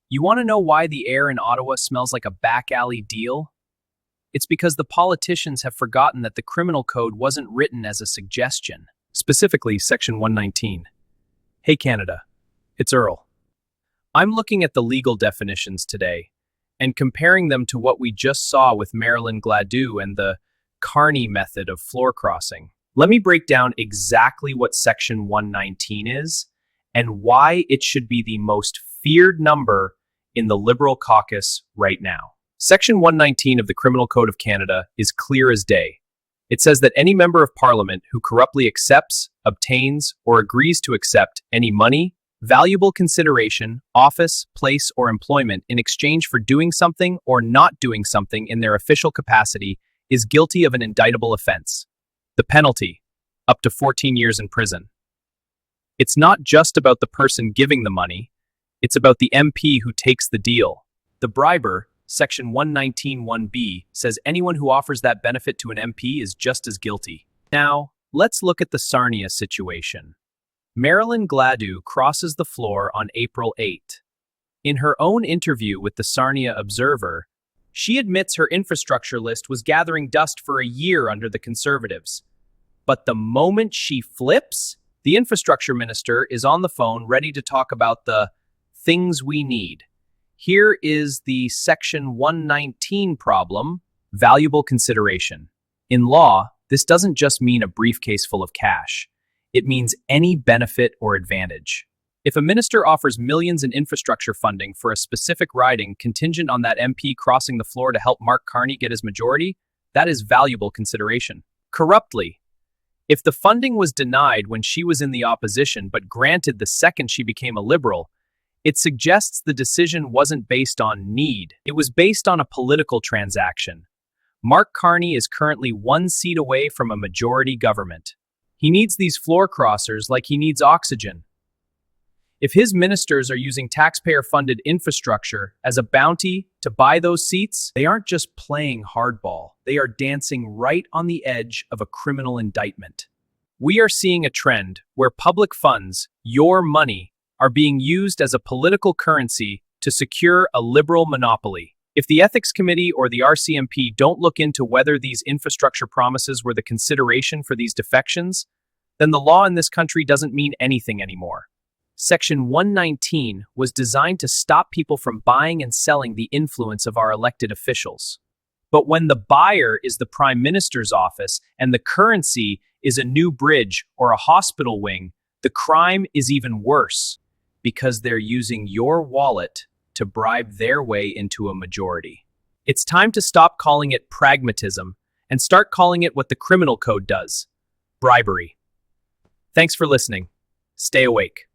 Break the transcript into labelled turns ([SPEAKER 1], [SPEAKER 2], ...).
[SPEAKER 1] You want to know why the air in Ottawa smells like a back alley deal? It's because the politicians have forgotten that the criminal code wasn't written as a suggestion. Specifically, Section 119. Hey Canada, it's Earl. I'm looking at the legal definitions today and comparing them to what we just saw with Marilyn Gladue and the Carney method of floor crossing. Let me break down exactly what Section 119 is and why it should be the most feared number in the Liberal caucus right now. Section 119 of the Criminal Code of Canada is clear as day. It says that any member of Parliament who corruptly accepts, obtains, or agrees to accept any money, valuable consideration, office, place, or employment in exchange for doing something or not doing something in their official capacity is guilty of an indictable offense. The penalty, up to 14 years in prison. It's not just about the person giving the money, it's about the MP who takes the deal. The briber, Section 119(1)(b, says anyone who offers that benefit to an MP is just as guilty. Now, let's look at the Sarnia situation. Marilyn Gladue crosses the floor on April 8. In her own interview with the Sarnia Observer, she admits her infrastructure list was gathering dust for a year under the Conservatives. But the moment she flips, the infrastructure minister is on the phone ready to talk about the things we need. Here is the Section 119 problem, valuable consideration. In law, this doesn't just mean a briefcase full of cash. It means any benefit or advantage. If a minister offers millions in infrastructure funding for a specific riding contingent on that MP crossing the floor to help Mark Carney get his majority, that is valuable consideration. Corruptly, if the funding was denied when she was in the opposition but granted the second she became a Liberal, it suggests the decision wasn't based on need. It was based on a political transaction. Mark Carney is currently 1 seat away from a majority government. He needs these floor crossers like he needs oxygen. If his ministers are using taxpayer-funded infrastructure as a bounty to buy those seats, they aren't just playing hardball. They are dancing right on the edge of a criminal indictment. We are seeing a trend where public funds, your money, are being used as a political currency to secure a Liberal monopoly. If the Ethics Committee or the RCMP don't look into whether these infrastructure promises were the consideration for these defections, then the law in this country doesn't mean anything anymore. Section 119 was designed to stop people from buying and selling the influence of our elected officials. But when the buyer is the Prime Minister's office and the currency is a new bridge or a hospital wing, the crime is even worse because they're using your wallet to bribe their way into a majority. It's time to stop calling it pragmatism and start calling it what the criminal code does: bribery. Thanks for listening. Stay awake.